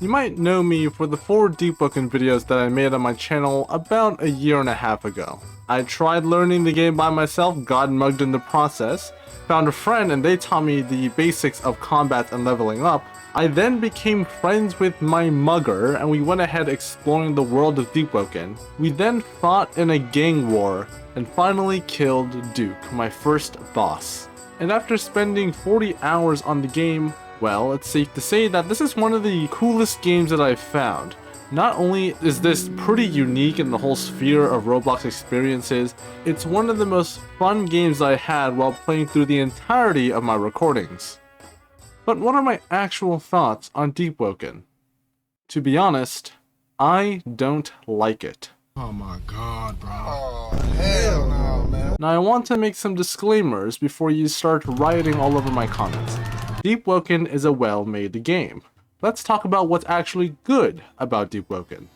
You might know me for the 4 Deepwoken videos that I made on my channel about a year and a half ago. I tried learning the game by myself, got mugged in the process, found a friend and they taught me the basics of combat and leveling up. I then became friends with my mugger and we went ahead exploring the world of Deepwoken. We then fought in a gang war and finally killed Duke, my first boss. And after spending 40 hours on the game, well, it's safe to say that this is one of the coolest games that I've found. Not only is this pretty unique in the whole sphere of Roblox experiences, it's one of the most fun games I had while playing through the entirety of my recordings. But what are my actual thoughts on Deepwoken? To be honest, I don't like it. Oh my god, bro. Oh, hell no, man. Now I want to make some disclaimers before you start rioting all over my comments. Deepwoken is a well-made game. Let's talk about what's actually good about Deepwoken.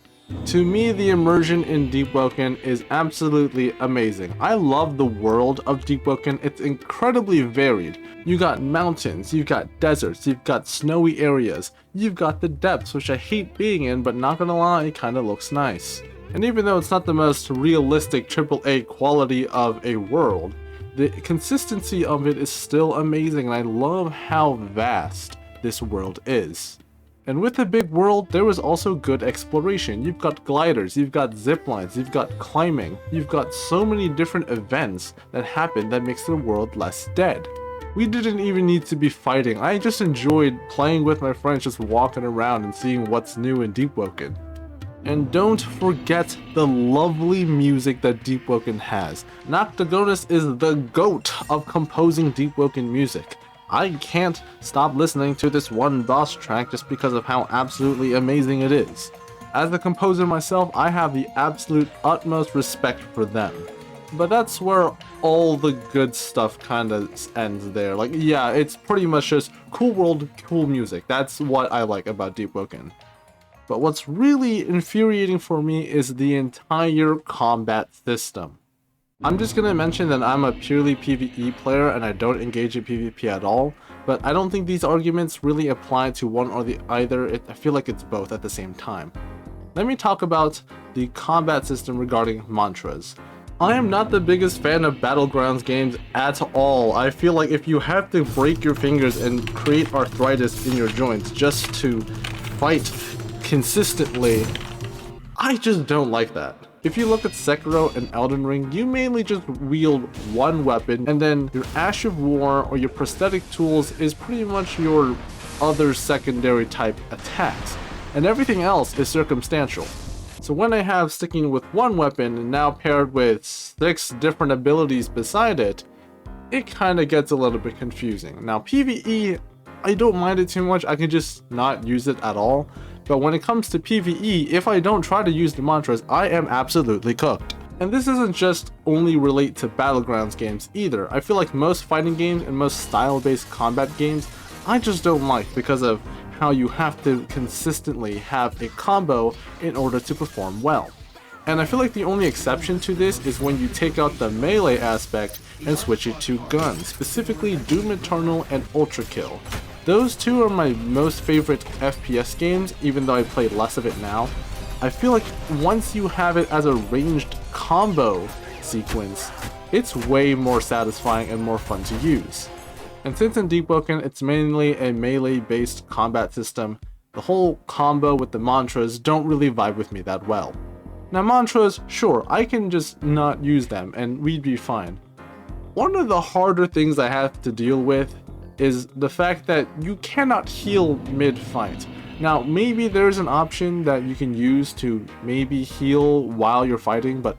To me, the immersion in Deepwoken is absolutely amazing. I love the world of Deepwoken. It's incredibly varied. You got mountains, you've got deserts, you've got snowy areas, you've got the depths, which I hate being in, but not gonna lie, it kinda looks nice. And even though it's not the most realistic AAA quality of a world, the consistency of it is still amazing, and I love how vast this world is. And with a big world, there was also good exploration. You've got gliders, you've got zip lines, you've got climbing, you've got so many different events that happen that makes the world less dead. We didn't even need to be fighting. I just enjoyed playing with my friends, just walking around and seeing what's new in Deepwoken. And don't forget the lovely music that Deepwoken has. Noctagonus is the GOAT of composing Deepwoken music. I can't stop listening to this one boss track just because of how absolutely amazing it is. As the composer myself, I have the absolute utmost respect for them. But that's where all the good stuff kinda ends there. Like, yeah, it's pretty much just cool world, cool music. That's what I like about Deepwoken. But what's really infuriating for me is the entire combat system. I'm just gonna mention that I'm a purely PvE player and I don't engage in PvP at all, but I don't think these arguments really apply to one or the either. I feel like it's both at the same time. Let me talk about the combat system regarding mantras. I am not the biggest fan of Battlegrounds games at all. I feel like if you have to break your fingers and create arthritis in your joints just to fight consistently, I just don't like that. If you look at Sekiro and Elden Ring, you mainly just wield one weapon, and then your Ash of War or your prosthetic tools is pretty much your other secondary type attacks, and everything else is circumstantial. So when I have sticking with one weapon and now paired with 6 different abilities beside it, it kind of gets a little bit confusing. Now PvE, I don't mind it too much, I can just not use it at all. But when it comes to PvE, if I don't try to use the mantras, I am absolutely cooked. And this doesn't just only relate to Battlegrounds games either. I feel like most fighting games and most style-based combat games, I just don't like because of how you have to consistently have a combo in order to perform well. And I feel like the only exception to this is when you take out the melee aspect and switch it to guns, specifically Doom Eternal and Ultra Kill. Those two are my most favorite FPS games, even though I play less of it now. I feel like once you have it as a ranged combo sequence, it's way more satisfying and more fun to use. And since in Deepwoken it's mainly a melee-based combat system, the whole combo with the mantras don't really vibe with me that well. Now mantras, sure, I can just not use them and we'd be fine. One of the harder things I have to deal with is the fact that you cannot heal mid-fight. Now, maybe there's an option that you can use to maybe heal while you're fighting, but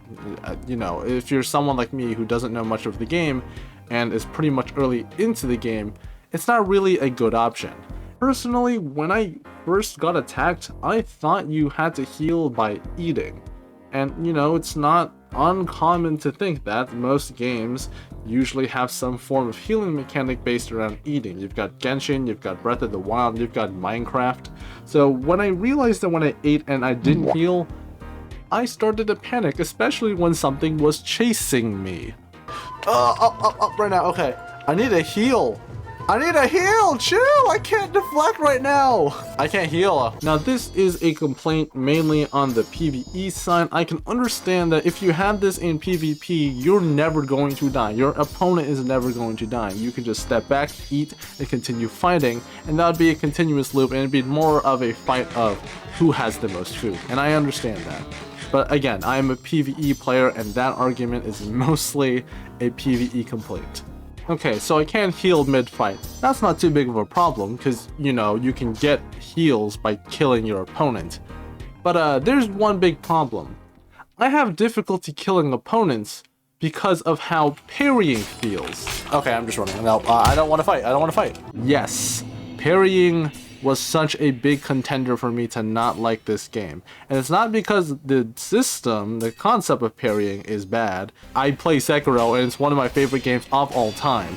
you know, if you're someone like me who doesn't know much of the game and is pretty much early into the game, it's not really a good option. Personally, when I first got attacked, I thought you had to heal by eating. And you know, it's not uncommon to think that most games usually have some form of healing mechanic based around eating. You've got Genshin, you've got Breath of the Wild, you've got Minecraft. So when I realized that when I ate and I didn't heal, I started to panic, especially when something was chasing me. Right now, okay. I need to heal. I need a heal, chill, I can't deflect right now. I can't heal. Now this is a complaint mainly on the PvE side. I can understand that if you have this in PvP, you're never going to die. Your opponent is never going to die. You can just step back, eat, and continue fighting, and that would be a continuous loop, and it'd be more of a fight of who has the most food, and I understand that. But again, I am a PvE player, and that argument is mostly a PvE complaint. Okay, so I can heal mid-fight. That's not too big of a problem, because, you know, you can get heals by killing your opponent. But there's one big problem. I have difficulty killing opponents because of how parrying feels. Okay, I'm just running. No, I don't want to fight. I don't want to fight. Yes, parrying was such a big contender for me to not like this game. And it's not because the system, the concept of parrying is bad. I play Sekiro and it's one of my favorite games of all time.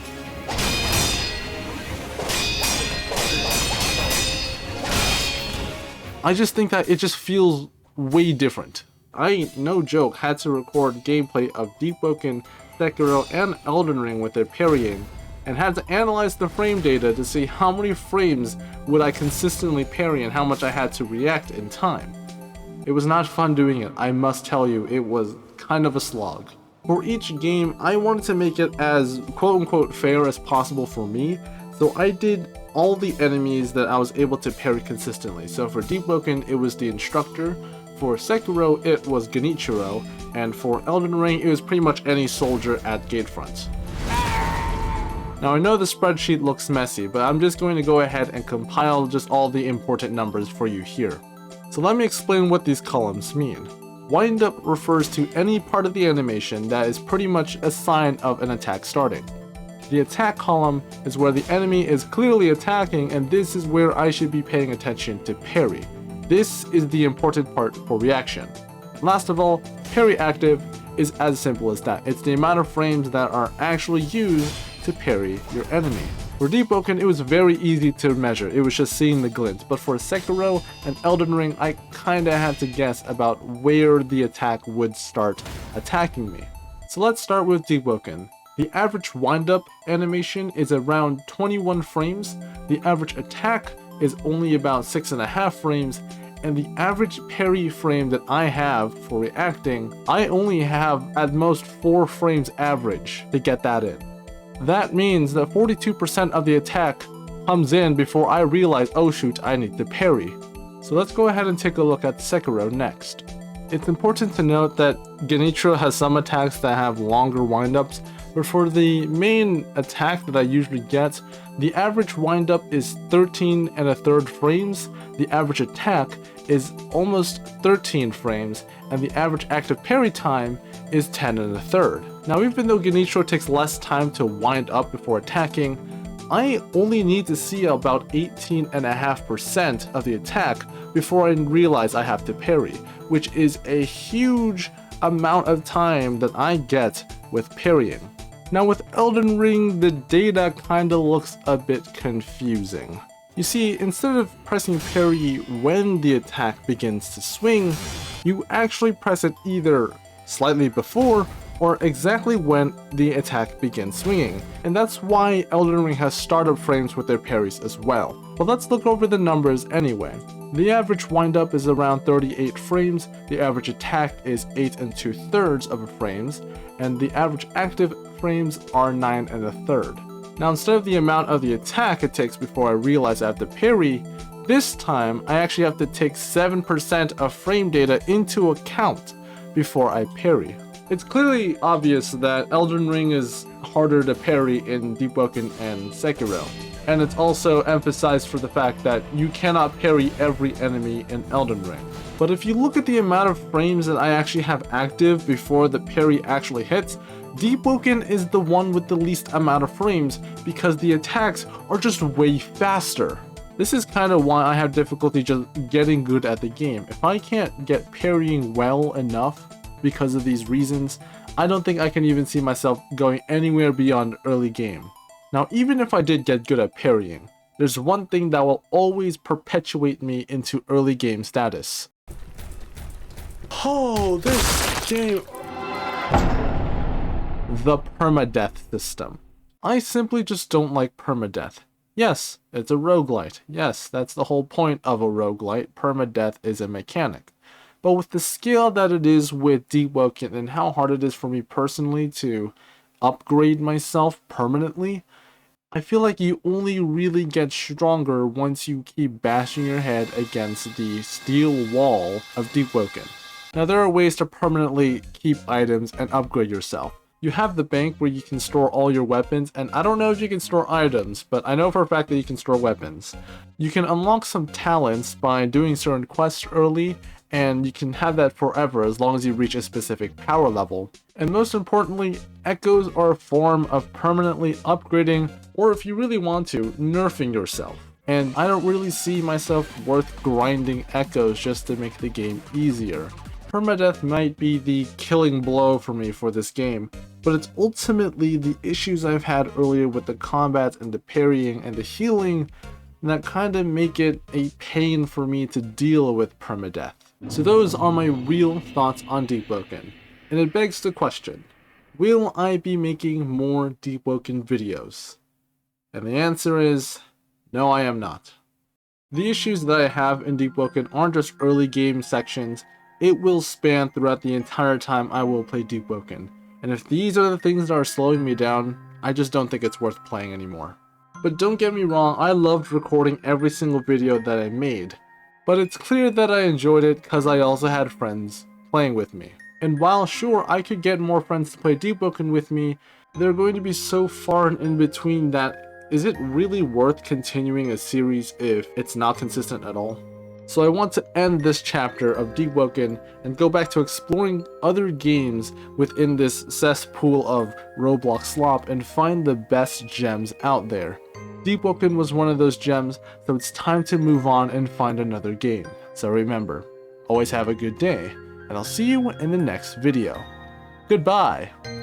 I just think that it just feels way different. I, no joke, had to record gameplay of Deepwoken, Sekiro, and Elden Ring with their parrying, and had to analyze the frame data to see how many frames would I consistently parry and how much I had to react in time. It was not fun doing it, I must tell you, it was kind of a slog. For each game, I wanted to make it as quote-unquote fair as possible for me, so I did all the enemies that I was able to parry consistently. So for Deepwoken, it was the Instructor, for Sekiro, it was Genichiro, and for Elden Ring, it was pretty much any soldier at Gatefront. Now I know the spreadsheet looks messy, but I'm just going to go ahead and compile just all the important numbers for you here. So let me explain what these columns mean. Wind up refers to any part of the animation that is pretty much a sign of an attack starting. The attack column is where the enemy is clearly attacking, and this is where I should be paying attention to parry. This is the important part for reaction. Last of all, parry active is as simple as that. It's the amount of frames that are actually used to parry your enemy. For Deepwoken, it was very easy to measure, it was just seeing the glint, but for Sekiro and Elden Ring, I kinda had to guess about where the attack would start attacking me. So let's start with Deepwoken. The average wind-up animation is around 21 frames, the average attack is only about 6.5 frames, and the average parry frame that I have for reacting, I only have at most 4 frames average to get that in. That means that 42% of the attack comes in before I realize, oh shoot, I need to parry. So let's go ahead and take a look at Sekiro next. It's important to note that Genichiro has some attacks that have longer windups, but for the main attack that I usually get, the average windup is 13 1/3 frames, the average attack is almost 13 frames, and the average active parry time is 10 1/3. Now even though Genichiro takes less time to wind up before attacking, I only need to see about 18.5% of the attack before I realize I have to parry, which is a huge amount of time that I get with parrying. Now with Elden Ring, the data kinda looks a bit confusing. You see, instead of pressing parry when the attack begins to swing, you actually press it either slightly before or exactly when the attack begins swinging, and that's why Elden Ring has startup frames with their parries as well. But let's look over the numbers anyway. The average windup is around 38 frames, the average attack is 8 2/3 of a frames, and the average active frames are 9 1/3. Now instead of the amount of the attack it takes before I realize I have to parry, this time I actually have to take 7% of frame data into account before I parry. It's clearly obvious that Elden Ring is harder to parry in Deepwoken and Sekiro, and it's also emphasized for the fact that you cannot parry every enemy in Elden Ring. But if you look at the amount of frames that I actually have active before the parry actually hits, Deepwoken is the one with the least amount of frames because the attacks are just way faster. This is kind of why I have difficulty just getting good at the game. If I can't get parrying well enough because of these reasons, I don't think I can even see myself going anywhere beyond early game. Now even if I did get good at parrying, there's one thing that will always perpetuate me into early game status. Oh, this game... The permadeath system. I simply just don't like permadeath. Yes, it's a roguelite. Yes, that's the whole point of a roguelite. Permadeath is a mechanic. But with the scale that it is with Deepwoken and how hard it is for me personally to upgrade myself permanently, I feel like you only really get stronger once you keep bashing your head against the steel wall of Deepwoken. Now there are ways to permanently keep items and upgrade yourself. You have the bank where you can store all your weapons, and I don't know if you can store items, but I know for a fact that you can store weapons. You can unlock some talents by doing certain quests early, and you can have that forever as long as you reach a specific power level. And most importantly, echoes are a form of permanently upgrading, or if you really want to, nerfing yourself. And I don't really see myself worth grinding echoes just to make the game easier. Permadeath might be the killing blow for me for this game, but it's ultimately the issues I've had earlier with the combat and the parrying and the healing that kind of make it a pain for me to deal with permadeath. So those are my real thoughts on Deepwoken, and it begs the question, will I be making more Deepwoken videos? And the answer is, no I am not. The issues that I have in Deepwoken aren't just early game sections, it will span throughout the entire time I will play Deepwoken. And if these are the things that are slowing me down, I just don't think it's worth playing anymore. But don't get me wrong, I loved recording every single video that I made. But it's clear that I enjoyed it because I also had friends playing with me. And while sure I could get more friends to play Deepwoken with me, they're going to be so far and in between that is it really worth continuing a series if it's not consistent at all? So I want to end this chapter of Deepwoken and go back to exploring other games within this cesspool of Roblox slop and find the best gems out there. Deepwoken was one of those gems, so it's time to move on and find another game. So remember, always have a good day, and I'll see you in the next video. Goodbye!